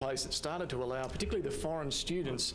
place that started to allow particularly the foreign students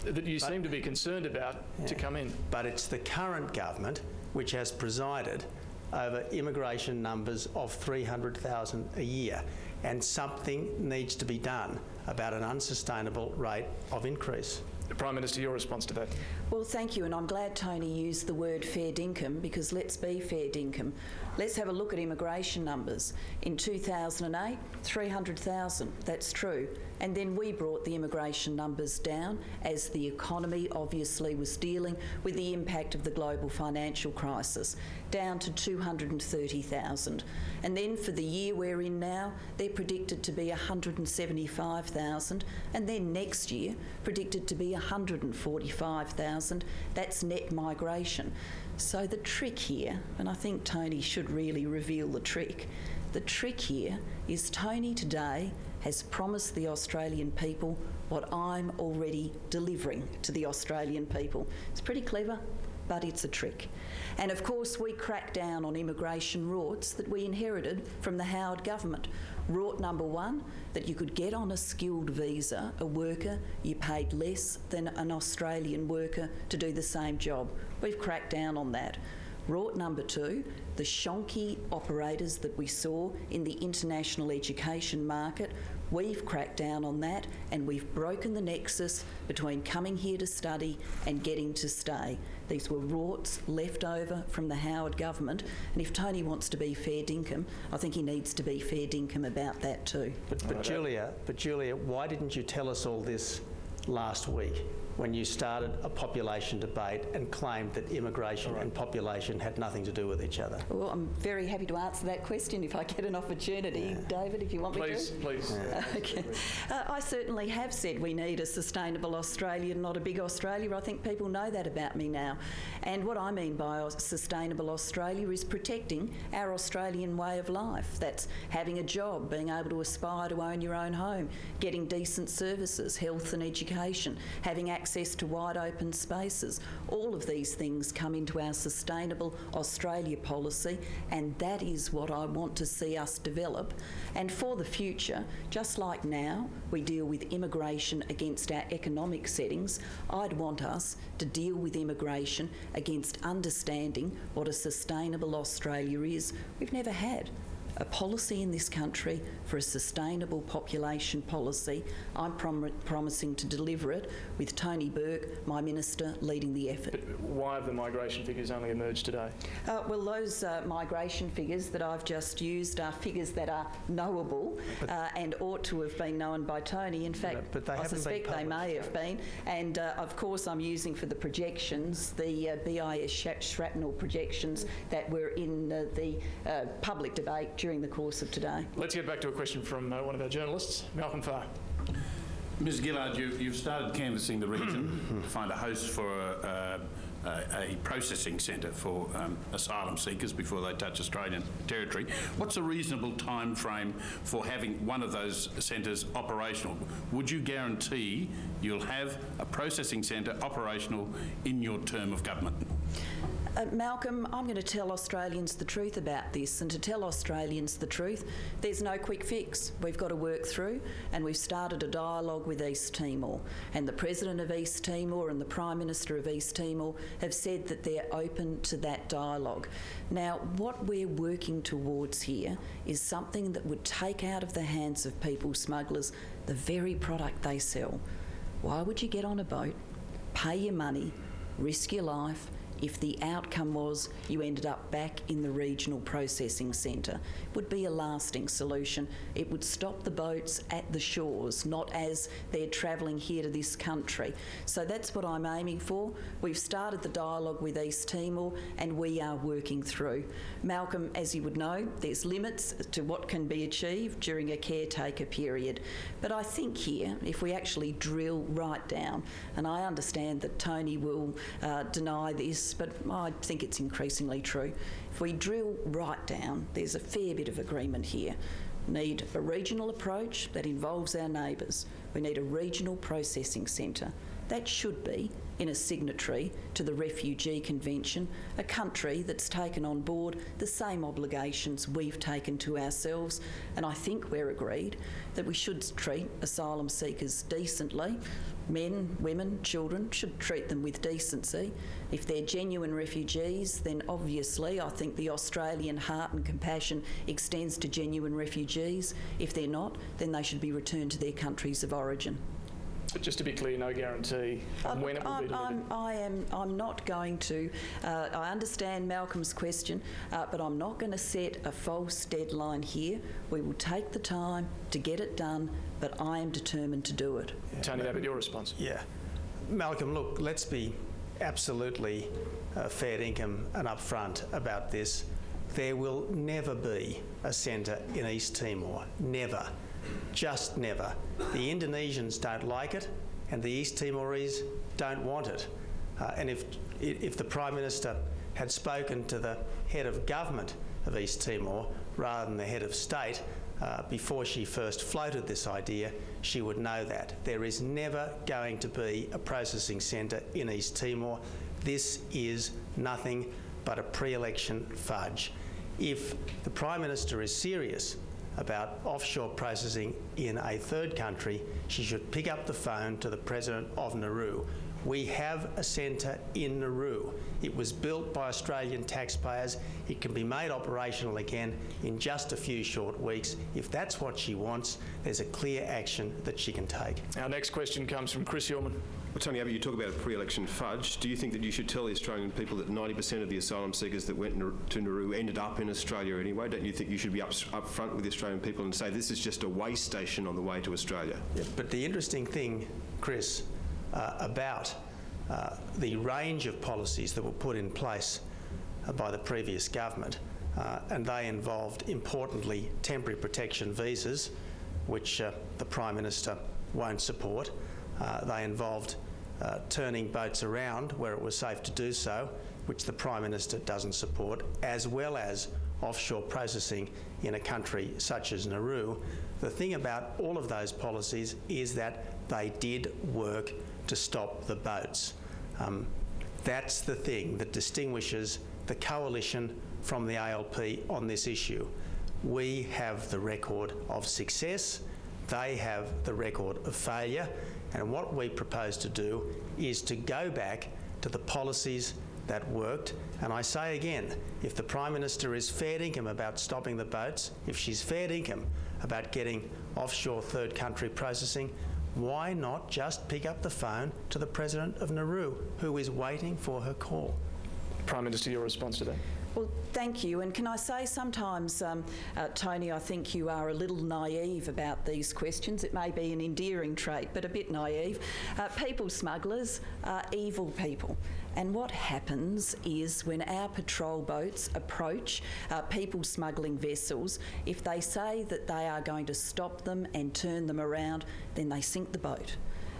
that you seem to be concerned about to come in. But it's the current government which has presided over immigration numbers of 300,000 a year, and something needs to be done about an unsustainable rate of increase. Prime Minister, your response to that? Well, thank you, and I'm glad Tony used the word fair dinkum, because let's be fair dinkum. Let's have a look at immigration numbers. In 2008, 300,000, that's true. And then we brought the immigration numbers down as the economy obviously was dealing with the impact of the global financial crisis, down to 230,000. And then for the year we're in now, they're predicted to be 175,000, and then next year predicted to be 145,000. That's net migration. So the trick here, and I think Tony should really reveal the trick here is Tony today has promised the Australian people what I'm already delivering to the Australian people. It's pretty clever, but it's a trick. And of course we crack down on immigration rorts that we inherited from the Howard government. Rort number one, that you could get on a skilled visa, a worker, you paid less than an Australian worker to do the same job. We've cracked down on that. Rort number two, the shonky operators that we saw in the international education market, we've cracked down on that, and we've broken the nexus between coming here to study and getting to stay. These were rorts left over from the Howard government, and if Tony wants to be fair dinkum, I think he needs to be fair dinkum about that too. But Julia, why didn't you tell us all this last week when you started a population debate and claimed that immigration and population had nothing to do with each other? Well, I'm very happy to answer that question if I get an opportunity. David, if you want me to. Please. Okay. I certainly have said we need a sustainable Australia, not a big Australia. I think people know that about me now. And what I mean by a sustainable Australia is protecting our Australian way of life. That's having a job, being able to aspire to own your own home, getting decent services, health and education, having access to wide open spaces. All of these things come into our sustainable Australia policy, and that is what I want to see us develop. And for the future, just like now we deal with immigration against our economic settings, I'd want us to deal with immigration against understanding what a sustainable Australia is. We've never had a policy in this country for a sustainable population policy. I'm promising to deliver it with Tony Burke, my minister, leading the effort. But why have the migration figures only emerged today? Well, those migration figures that I've just used are figures that are knowable and ought to have been known by Tony. In fact, I suspect they may have been. And of course, I'm using for the projections the BIS shrapnel projections that were in the public debate during the course of today. Let's get back to a question from one of our journalists, Malcolm Farr. Ms Gillard, you've started canvassing the region to find a host for a processing centre for asylum seekers before they touch Australian territory. What's a reasonable time frame for having one of those centres operational? Would you guarantee you'll have a processing centre operational in your term of government? Malcolm, I'm going to tell Australians the truth about this, and to tell Australians the truth, there's no quick fix. We've got to work through, and we've started a dialogue with East Timor, and the President of East Timor and the Prime Minister of East Timor have said that they're open to that dialogue. Now, what we're working towards here is something that would take out of the hands of people smugglers the very product they sell. Why would you get on a boat, pay your money, risk your life, if the outcome was you ended up back in the regional processing centre? It would be a lasting solution. It would stop the boats at the shores, not as they're travelling here to this country. So that's what I'm aiming for. We've started the dialogue with East Timor and we are working through. Malcolm, as you would know, there's limits to what can be achieved during a caretaker period. But I think here, if we actually drill right down, and I understand that Tony will deny this, but I think it's increasingly true. If we drill right down, there's a fair bit of agreement here. We need a regional approach that involves our neighbours. We need a regional processing centre. that should be in a signatory to the Refugee Convention, a country that's taken on board the same obligations we've taken to ourselves. And I think we're agreed that we should treat asylum seekers decently. Men, women, children should treat them with decency. If they're genuine refugees, then obviously I think the Australian heart and compassion extends to genuine refugees. If they're not, then they should be returned to their countries of origin. But just to be clear, no guarantee on when it will be delivered. I'm not going to. I understand Malcolm's question, but I'm not going to set a false deadline here. We will take the time to get it done, but I am determined to do it. Yeah. Tony Abbott, your response? Yeah. Malcolm, look, let's be absolutely fair dinkum and upfront about this. There will never be a centre in East Timor. Never. Just never. The Indonesians don't like it, and the East Timorese don't want it. And if the Prime Minister had spoken to the head of government of East Timor rather than the head of state before she first floated this idea, she would know that. There is never going to be a processing centre in East Timor. This is nothing but a pre-election fudge. If the Prime Minister is serious about offshore processing in a third country, she should pick up the phone to the President of Nauru. We have a centre in Nauru. It was built by Australian taxpayers. It can be made operational again in just a few short weeks. If that's what she wants, there's a clear action that she can take. Our next question comes from Chris Hillman. Well, Tony Abbott, you talk about a pre-election fudge. Do you think that you should tell the Australian people that 90% of the asylum seekers that went to Nauru ended up in Australia anyway? Don't you think you should be up front with the Australian people and say this is just a way station on the way to Australia? Yeah, but the interesting thing, Chris, about the range of policies that were put in place by the previous government, and they involved, importantly, temporary protection visas, which the Prime Minister won't support. They involved turning boats around where it was safe to do so, which the Prime Minister doesn't support, as well as offshore processing in a country such as Nauru. The thing about all of those policies is that they did work to stop the boats. That's the thing that distinguishes the coalition from the ALP on this issue. We have the record of success, they have the record of failure, and what we propose to do is to go back to the policies that worked. And I say again, if the Prime Minister is fair dinkum about stopping the boats, if she's fair dinkum about getting offshore third country processing, why not just pick up the phone to the President of Nauru, who is waiting for her call? Prime Minister, your response to that? Well, thank you. And can I say sometimes, Tony, I think you are a little naive about these questions. It may be an endearing trait, but a bit naive. People smugglers are evil people. And what happens is when our patrol boats approach people smuggling vessels, if they say that they are going to stop them and turn them around, then they sink the boat.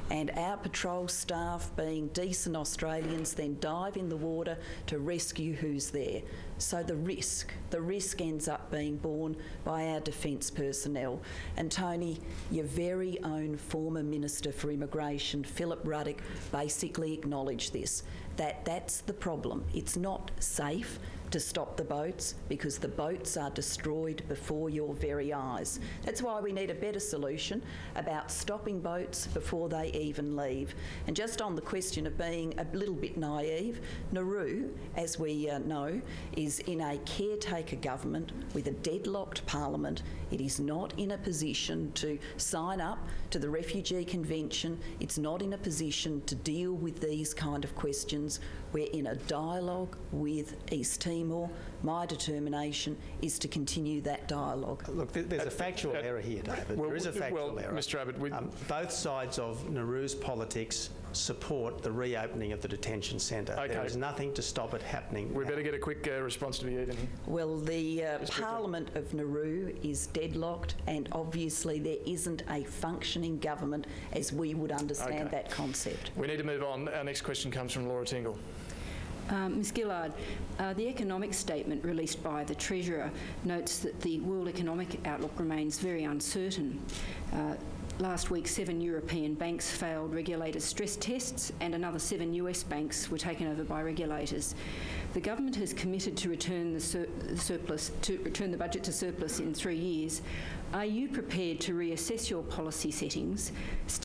And our patrol staff, being decent Australians, then dive in the water to rescue who's there. So the risk ends up being borne by our defence personnel. And Tony, your very own former Minister for Immigration, Philip Ruddock, basically acknowledged this, that's the problem. It's not safe to stop the boats because the boats are destroyed before your very eyes. That's why we need a better solution about stopping boats before they even leave. And just on the question of being a little bit naive, Nauru, as we know, is in a caretaker government with a deadlocked parliament. It is not in a position to sign up to the Refugee Convention. It's not in a position to deal with these kind of questions. We're in a dialogue with East Timor. My determination is to continue that dialogue. Look, there's a factual error here, David. There is a factual error. Mr Abbott, both sides of Nauru's politics support the reopening of the detention centre. Okay. There is nothing to stop it happening. We better get a quick response to be even here. Well, the Parliament of Nauru is deadlocked, and obviously there isn't a functioning government as we would understand that concept. We need to move on. Our next question comes from Laura Tingle. Ms Gillard, the economic statement released by the Treasurer notes that the world economic outlook remains very uncertain. last week 7 European banks failed regulators' stress tests and another 7 US banks were taken over by regulators. The government has committed to return the budget to surplus in 3 years. Are you prepared to reassess your policy settings,